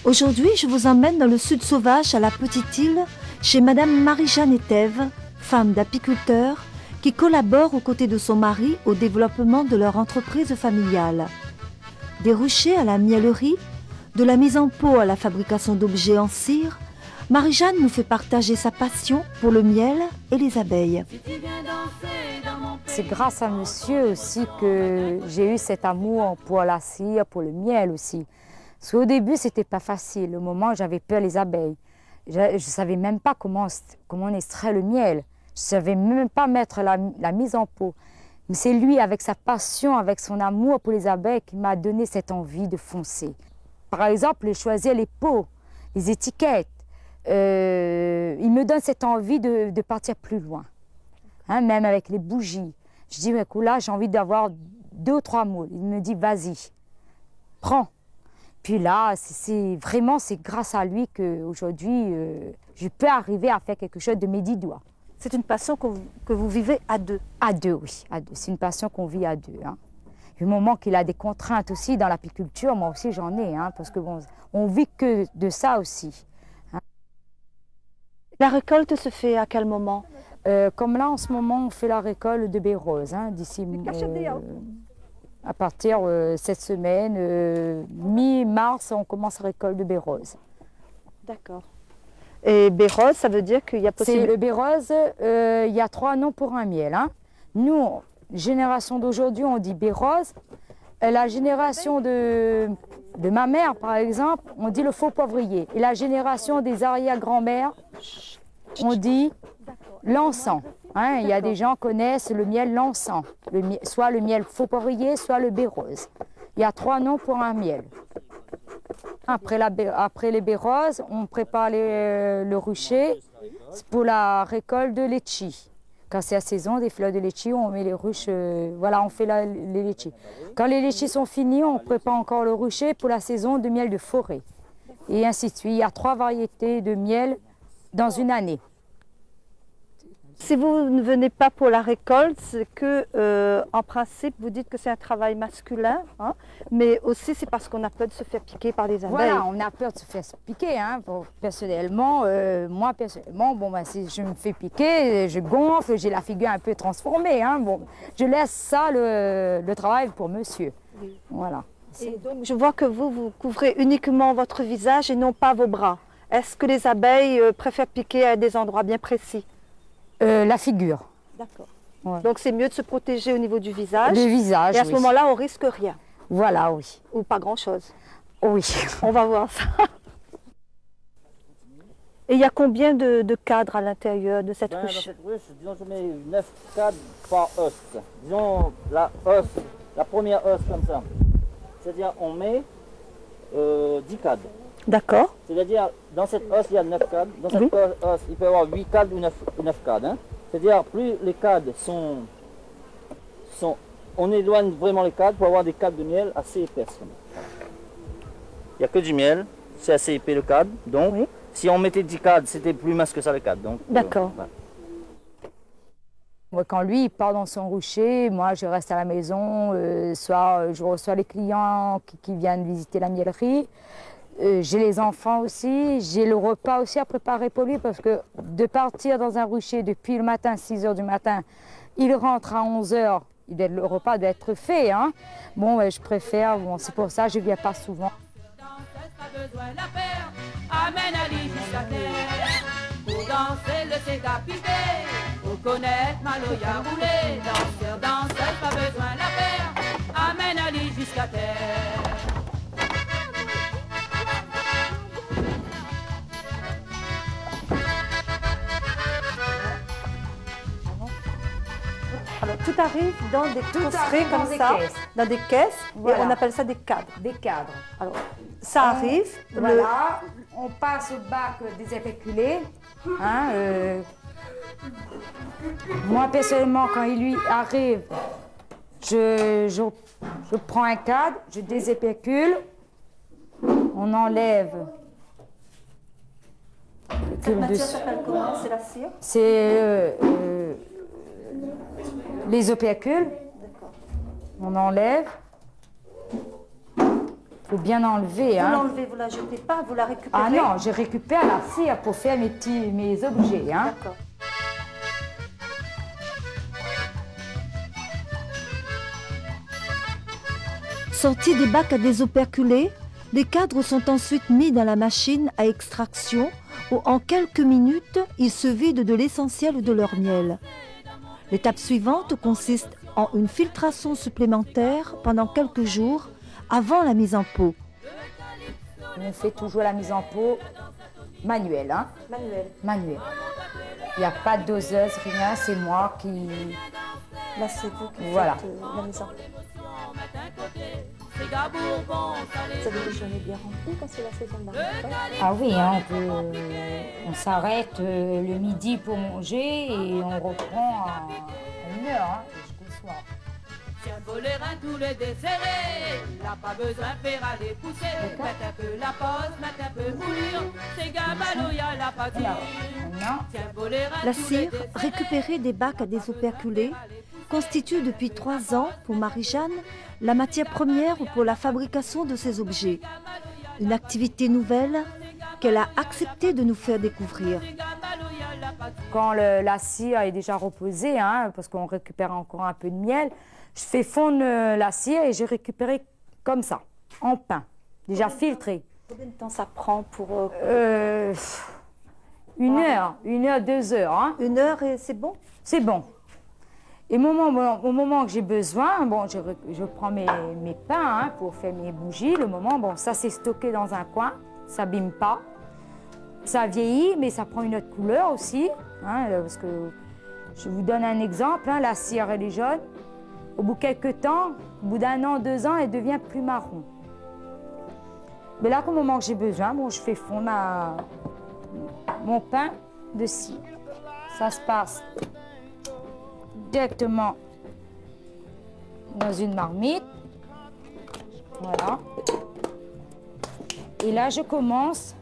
Aujourd'hui, je vous emmène dans le sud sauvage, à la petite île, chez Madame Marie-Jeanne Etève, femme d'apiculteur, qui collabore aux côtés de son mari au développement de leur entreprise familiale. Des ruchers à la miellerie, de la mise en pot à la fabrication d'objets en cire, Marie-Jeanne nous fait partager sa passion pour le miel et les abeilles. C'est grâce à monsieur aussi que j'ai eu cet amour pour la cire, pour le miel aussi. Parce qu'au début, c'était pas facile. Au moment, j'avais peur des abeilles. Je ne savais même pas comment on extrait le miel. Je ne savais même pas mettre la mise en pot. Mais c'est lui, avec sa passion, avec son amour pour les abeilles, qui m'a donné cette envie de foncer. Par exemple, choisir les pots, les étiquettes. Il me donne cette envie de partir plus loin. Hein, même avec les bougies. Je dis, là, j'ai envie d'avoir 2 ou 3 moules. Il me dit, vas-y, prends. Puis là, c'est grâce à lui qu'aujourd'hui, je peux arriver à faire quelque chose de mes 10 doigts. C'est une passion que vous vivez à deux? À deux, oui, à deux. C'est une passion qu'on vit à deux. Hein. Du moment qu'il a des contraintes aussi dans l'apiculture, moi aussi j'en ai, hein, parce que bon, on vit que de ça aussi. Hein. La récolte se fait à quel moment? Comme là, en ce moment, on fait la récolte de baies roses, hein, d'ici à partir cette semaine, mi-mars, on commence la récolte de baies roses. D'accord. Et baies roses, ça veut dire qu'il y a possible... Le baies roses, il y a 3 noms pour un miel. Hein. Nous, génération d'aujourd'hui, on dit baies roses. La génération de ma mère, par exemple, on dit le faux poivrier. Et la génération des arrière-grand-mères, on dit l'encens. Hein, il y a des gens qui connaissent le miel l'encens, soit le miel faux poivrier, soit le baies roses. Il y a 3 noms pour un miel. Après les baies roses, on prépare le rucher pour la récolte de litchi. Quand c'est la saison des fleurs de litchi, on met les ruches, voilà, on fait les litchis. Quand les litchis sont finis, on prépare encore le rucher pour la saison de miel de forêt. Et ainsi de suite. Il y a 3 variétés de miel dans une année. Si vous ne venez pas pour la récolte, c'est que, en principe, vous dites que c'est un travail masculin, hein, mais aussi c'est parce qu'on a peur de se faire piquer par les abeilles. Voilà, on a peur de se faire piquer. Hein. Personnellement, moi, bon, si je me fais piquer, je gonfle, j'ai la figure un peu transformée. Hein. Bon, je laisse ça, le travail pour monsieur. Oui. Voilà. Et donc, je vois que vous couvrez uniquement votre visage et non pas vos bras. Est-ce que les abeilles préfèrent piquer à des endroits bien précis? La figure. D'accord. Ouais. Donc c'est mieux de se protéger au niveau du visage. Le visage, et à ce moment-là, on risque rien. Voilà, oui. Ou pas grand-chose. Oui. On va voir ça. Et il y a combien de cadres à l'intérieur de cette ruche? Dans cette ruche, disons, je mets 9 cadres par os. Disons la première os comme ça. C'est-à-dire on met 10 cadres. D'accord. C'est-à-dire, dans cette os, il y a 9 cadres. Dans cette os, il peut y avoir 8 cadres ou 9 cadres. Hein. C'est-à-dire, plus les cadres sont... On éloigne vraiment les cadres pour avoir des cadres de miel assez épaisses. Il n'y a que du miel, c'est assez épais le cadre. Donc, si on mettait 10 cadres, c'était plus mince que ça le cadre. D'accord. Moi, quand lui il part dans son rucher, moi je reste à la maison, soit je reçois les clients qui viennent visiter la miellerie. J'ai les enfants aussi, j'ai le repas aussi à préparer pour lui parce que de partir dans un rucher depuis le matin, 6 h du matin, il rentre à 11 h, le repas doit être fait. Hein. Bon, je préfère, bon, c'est pour ça que je ne viens pas souvent. Amène Ali jusqu'à terre, pour danser le sécapité, pour connaître Maloya roulé, danseur, pas besoin la paire, amène Ali jusqu'à terre. Alors, tout arrive dans des coffrets comme ça, dans des caisses, voilà. Et on appelle ça des cadres. Des cadres. Alors, ça arrive. Voilà, on passe au bac déséperculé. Hein, moi, personnellement, quand il lui arrive, je prends un cadre, je désépercule, on enlève. Cette matière s'appelle comment? C'est la cire? C'est les opercules. On enlève. faut bien enlever. Vous Hein. l'enlevez, vous la jetez pas, vous la récupérez? Ah non, je récupère la cire pour faire mes objets. Hein. D'accord. Sortis des bacs à désoperculer, les cadres sont ensuite mis dans la machine à extraction où en quelques minutes, ils se vident de l'essentiel de leur miel. L'étape suivante consiste en une filtration supplémentaire pendant quelques jours avant la mise en pot. On fait toujours la mise en pot manuelle. Hein. Manuelle. Il n'y a pas de doseuse, rien, c'est moi qui... Là, c'est vous qui Voilà. faites la mise en pot. C'est Gabourgon, Vous avez les journées bien remplies quand c'est la saison de la récolte? Ah oui, hein, on s'arrête le midi pour manger et on reprend à 1h hein, jusqu'au soir. Tiens, bolérin, tous les desserrés, il n'a pas besoin de faire aller pousser. Mette un peu la pose, mette un peu moulure, c'est Gabaloya la pâture. Maintenant, Tiens, bolérin, La tous les cire, desserrés, récupérée des bacs à désoperculer, constitue depuis 3 ans pour Marie-Jeanne la matière première pour la fabrication de ces objets. Une activité nouvelle qu'elle a accepté de nous faire découvrir. quand la cire est déjà reposée, hein, parce qu'on récupère encore un peu de miel, je fais fondre la cire et j'ai récupéré comme ça, en pain, déjà filtré. Combien de temps ça prend pour... 1 heure, 2 heures. Hein. 1 heure et c'est bon? C'est bon. Et au moment que j'ai besoin, bon, je prends mes pains hein, pour faire mes bougies. Le moment, bon, ça c'est stocké dans un coin, ça n'abîme pas. Ça vieillit, mais ça prend une autre couleur aussi. Hein, parce que je vous donne un exemple, hein, la cire elle est jaune. Au bout de quelques temps, au bout d'1 an, 2 ans, elle devient plus marron. Mais là, au moment que j'ai besoin, bon, je fais fondre mon pain de cire. Ça se passe directement dans une marmite. Voilà. Et là, je commence.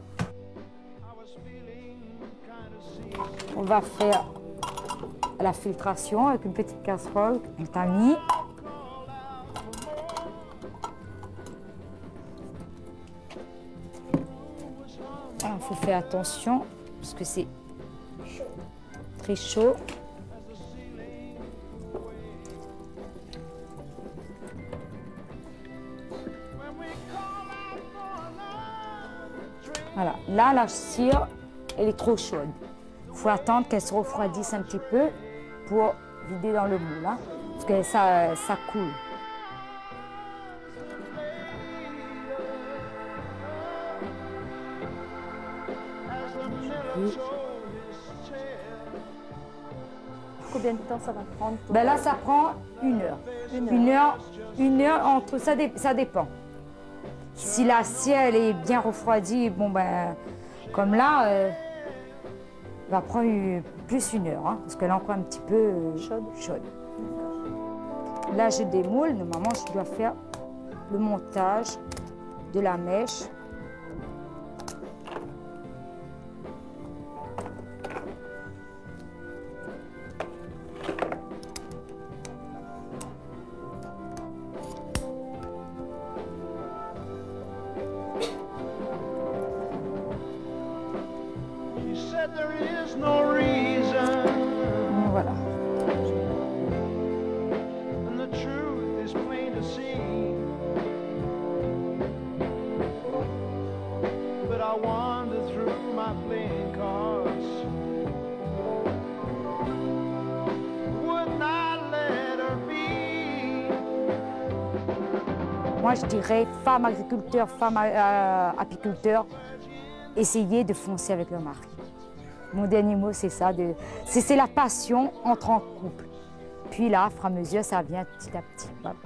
On va faire la filtration avec une petite casserole qu'on t'a mis. Il faut faire attention parce que c'est très chaud. Voilà, là la cire, elle est trop chaude. Il faut attendre qu'elle se refroidisse un petit peu pour vider dans le moule, hein, parce que ça coule. Combien de temps ça va prendre pour... Ben là, ça prend 1 heure. 1 heure entre, ça dépend. Si la cire elle est bien refroidie, bon ben, comme là, va prendre plus 1 heure, hein, parce qu'elle est encore un petit peu chaude. Là, j'ai des moules. Normalement, je dois faire le montage de la mèche. Voilà. Moi, je dirais, femmes agriculteurs, femmes apiculteurs, essayez de foncer avec leur mari. Mon dernier mot, c'est ça, c'est la passion entre en couple. Puis là, à mesure, ça vient petit à petit. Voilà.